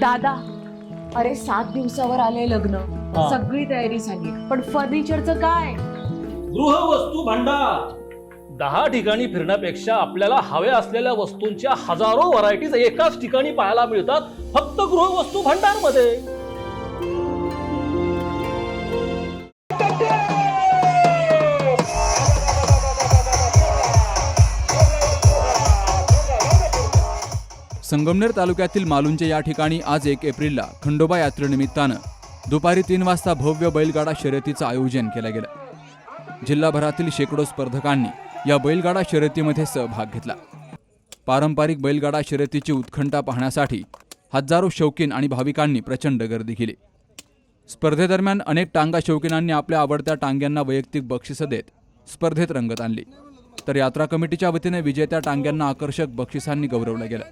दादा, अरे 7 दिवसावर आले लग्न, सगळी तयारी झाली, पण फर्निचरचं काय? गृहवस्तू भांडार 10 ठिकाणी फिरण्यापेक्षा आपल्याला हव्या असलेल्या वस्तूंच्या हजारो व्हरायटीज एकाच ठिकाणी पाहायला मिळतात, फक्त गृहवस्तू भांडार मध्ये. संगमनेर तालुक्यातील मालुंचे या ठिकाणी आज 1 एप्रिलला खंडोबा यात्रेनिमित्तानं दुपारी 3 वाजता भव्य बैलगाडा शर्यतीचं आयोजन केलं गेलं. जिल्हाभरातील शेकडो स्पर्धकांनी या बैलगाडा शर्यतीमध्ये सहभाग घेतला. पारंपरिक बैलगाडा शर्यतीची उत्कंठा पाहण्यासाठी हजारो शौकीन आणि भाविकांनी प्रचंड गर्दी केली. स्पर्धेदरम्यान अनेक टांगा शौकीनांनी आपल्या आवडत्या टांग्यांना वैयक्तिक बक्षिसं देत स्पर्धेत रंगत आणली, तर यात्रा कमिटीच्या वतीने विजेत्या टांग्यांना आकर्षक बक्षिसांनी गौरवलं गेलं.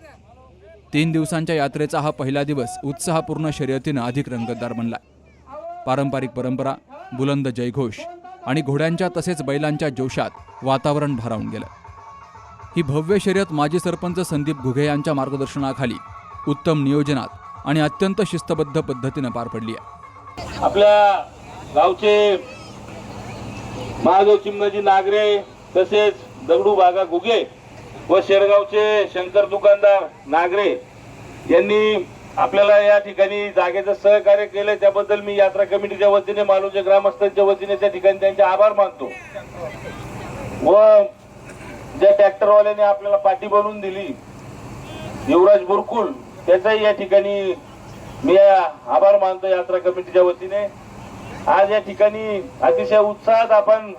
3 दिवसांच्या यात्रेचा हा पहिला दिवस उत्साहपूर्ण शर्यतीनं अधिक रंगतदार बनला. पारंपरिक परंपरा, बुलंद जयघोष आणि घोड्यांच्या तसेच बैलांच्या जोशात वातावरण भारावून गेलं. ही भव्य शर्यत माजी सरपंच संदीप घुगे यांच्या मार्गदर्शनाखाली उत्तम नियोजनात आणि अत्यंत शिस्तबद्ध पद्धतीनं पार पडली आहे. आपल्या गावचे महादेव चिमणाजी नागरे, तसेच दगडू बागा घुगे व शेरगावचे शंकर दुकानदार नागरे यांनी आपल्याला या ठिकाणी जागेचं सहकार्य केलं, त्याबद्दल मी यात्रा कमिटीच्या वतीने, मालुंचे ग्रामस्थांच्या वतीने त्या ठिकाणी त्यांचे आभार मानतो. व ज्या ट्रॅक्टरवाल्याने आपल्याला पाठी बनवून दिली, युवराज बुरकुल, त्याचाही या ठिकाणी मी आभार मानतो यात्रा कमिटीच्या वतीने. आज या ठिकाणी अतिशय उत्साहात आपण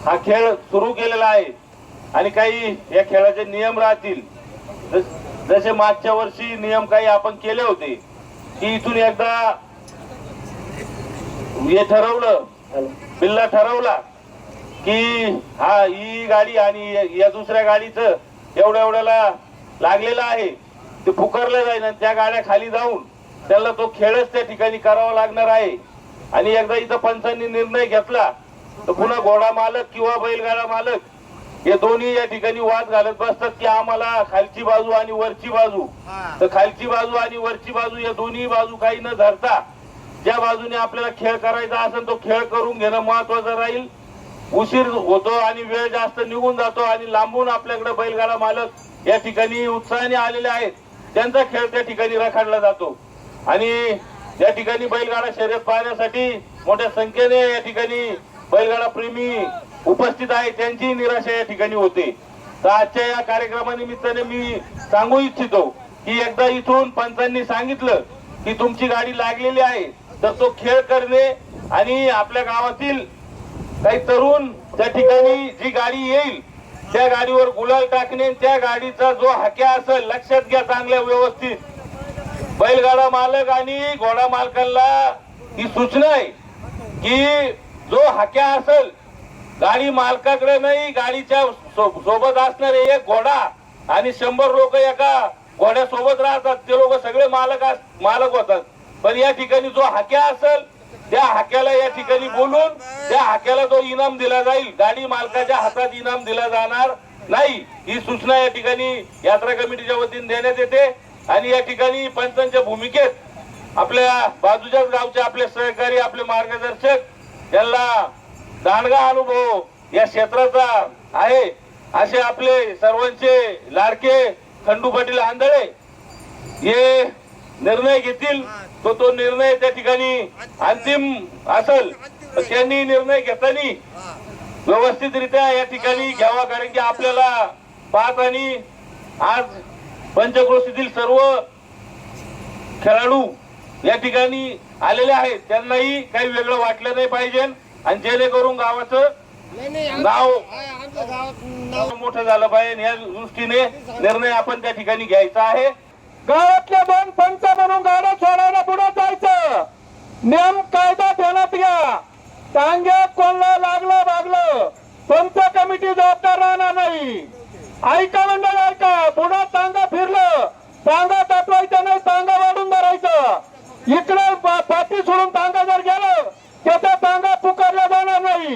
हा खेळ सुरू केलेला आहे आणि काही या खेळाचे नियम राहतील. जसे मागच्या वर्षी नियम काही आपण केले होते की इथून एकदा हे ठरवलं, बिल्ला ठरवला की ही गाडी आणि या दुसऱ्या गाडीचं एवढ्याला लागलेलं आहे, ते पुकारलं जाईल आणि त्या गाड्या खाली जाऊन त्याला तो खेळच त्या ठिकाणी करावा लागणार आहे. आणि एकदा इथं पंचांनी निर्णय घेतला तर पुन्हा घोडा मालक किंवा बैलगाडा मालक हे दोन्ही या ठिकाणी वाद घालत बसतात की आम्हाला खालची बाजू आणि वरची बाजू. तर खालची बाजू आणि वरची बाजू या दोन्ही बाजू काही न धरता ज्या बाजूने आपल्याला खेळ करायचा असेल तो खेळ करून घेणं महत्वाचं राहील. उशीर होतो आणि वेळ जास्त निघून जातो आणि लांबून आपल्याकडे बैलगाडा मालक या ठिकाणी उत्साहाने आलेले आहेत, त्यांचा खेळ त्या ठिकाणी रखडला जातो. आणि या ठिकाणी बैलगाडा शर्यत पाहण्यासाठी मोठ्या संख्येने या ठिकाणी बैलगाडा प्रेमी उपस्थित आहे, त्यांची निराशा या ठिकाणी होते. तर आजच्या या कार्यक्रमानिमित्ताने मी सांगू इच्छितो की एकदा इथून पंचांनी सांगितलं की तुमची गाडी लागलेली आहे तर तो खेळ करणे आणि आपल्या गावातील काही तरुण त्या ठिकाणी जी गाडी येईल त्या गाडीवर गुलाल टाकणे, त्या गाडीचा जो हाक्या असेल, लक्षात घ्या चांगल्या व्यवस्थित, बैलगाडा मालक आणि घोडा मालकांना ही सूचना आहे की जो हाक्या असेल गाडी मालकाकडे नाही, गाडीच्या सोबत असणारे एक घोडा आणि 100 लोक एका घोड्या सोबत राहतात, ते लोक सगळे मालक होतात. पण या ठिकाणी जो हाक्या असेल त्या हाक्याला या ठिकाणी बोलून त्या हाक्याला जो इनाम दिला जाईल, गाडी मालकाच्या हातात इनाम दिला जाणार नाही, ही सूचना या ठिकाणी यात्रा कमिटीच्या वतीने देण्यात येते. आणि या ठिकाणी पंचांच्या भूमिकेत आपल्या बाजूच्याच गावचे आपले सहकारी, आपले मार्गदर्शक यांना दांडगा अनुभव या क्षेत्राचा आहे असे आपले सर्वांचे लाडके खंडू पाटील आंधळे हे निर्णय घेतील, तो निर्णय त्या ठिकाणी अंतिम असेल. त्यांनी निर्णय घेताना व्यवस्थितरित्या या ठिकाणी घ्यावा, कारण की आपल्याला पाहत आणि आज पंचक्रोशीतील सर्व खेळाडू या ठिकाणी आलेले आहेत, त्यांनाही काही वेगळं वाटलं नाही पाहिजे आणि जेणेकरून गावाचं नाव मोठं झालं पाहिजे या दृष्टीने निर्णय आपण त्या ठिकाणी घ्यायचा आहे. गावातले 2 पंच म्हणून गाड्या सोडायला पुढे जायचं, नियम कायदा ध्यानात घ्या. टांग्यात कोणाला लागलं पंच कमिटी जबाबदार राहणार नाही. ऐका मंडळ, ऐका, पुढे टांगा फिरलं, टांगा ताटवायचं नाही, टांगा वाढून धरायचं. इकडे पाठी सोडून टांगा जर गेलं त्याचा टांगा पुकारला जाणार नाही.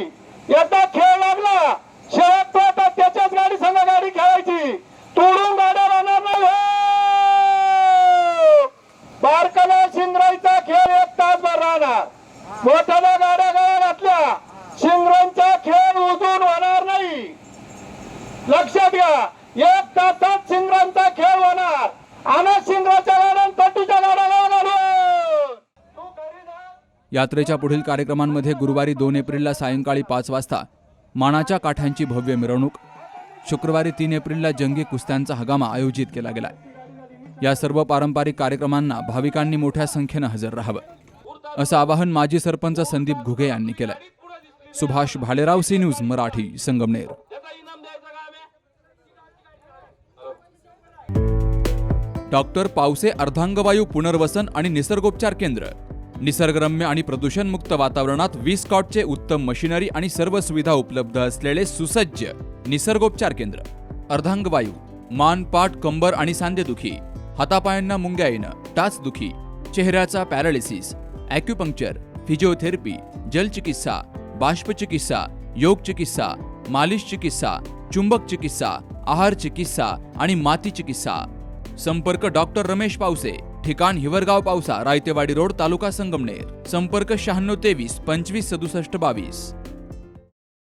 एकदा खेळ लागला शेवट त्याच्याच गाडी संघ गाडी खेळायची, तोडून गाड्या राहणार नाही. बारकाला शिंगराईचा खेळ 1 तासभर राहणार. मोठ्याला गाड्या गाड्या घातल्या, शिंगरांचा खेळ उजून होणार नाही. लक्षात घ्या, 1 तासात शिंगरांचा खेळ होणार. आणि शिंगराच्या गाड्या पट्टीच्या गाड्या घालून यात्रेच्या पुढील कार्यक्रमांमध्ये गुरुवारी 2 एप्रिलला सायंकाळी 5 वाजता मानाच्या काठ्यांची भव्य मिरवणूक, शुक्रवारी 3 एप्रिलला जंगी कुस्त्यांचा हंगामा आयोजित केला गेला. या सर्व पारंपरिक कार्यक्रमांना भाविकांनी मोठ्या संख्येनं हजर राहावं असं आवाहन माजी सरपंच संदीप घुगे यांनी केलं. Subhash Bhalerao, C news Marathi, Sangamner. Doctor Pawase अर्धांगवायू पुनर्वसन आणि निसर्गोपचार केंद्र. निसर्गरम्य आणि प्रदूषणमुक्त वातावरणात 20 कॉटचे उत्तम मशिनरी आणि सर्व सुविधा उपलब्ध असलेले सुसज्ज निसर्गोपचार केंद्र. अर्धांगवायू, मान, पाठ, कंबर आणि सांधेदुखी, हातापायांना मुंग्या येणं, टाचदुखी, चेहऱ्याचा पॅरालिसिस, ॲक्युपंक्चर, फिजिओथेरपी, जलचिकित्सा, बाष्पचिकित्सा, योग चिकित्सा, मालिश चिकित्सा, चुंबक चिकित्सा, आहार चिकित्सा आणि माती चिकित्सा. संपर्क डॉक्टर रमेश पावसे, ठिकाण हिवरगाव पावसा, रायतेवाडी रोड, तालुका संगमनेर. संपर्क 96 23 25 67 22.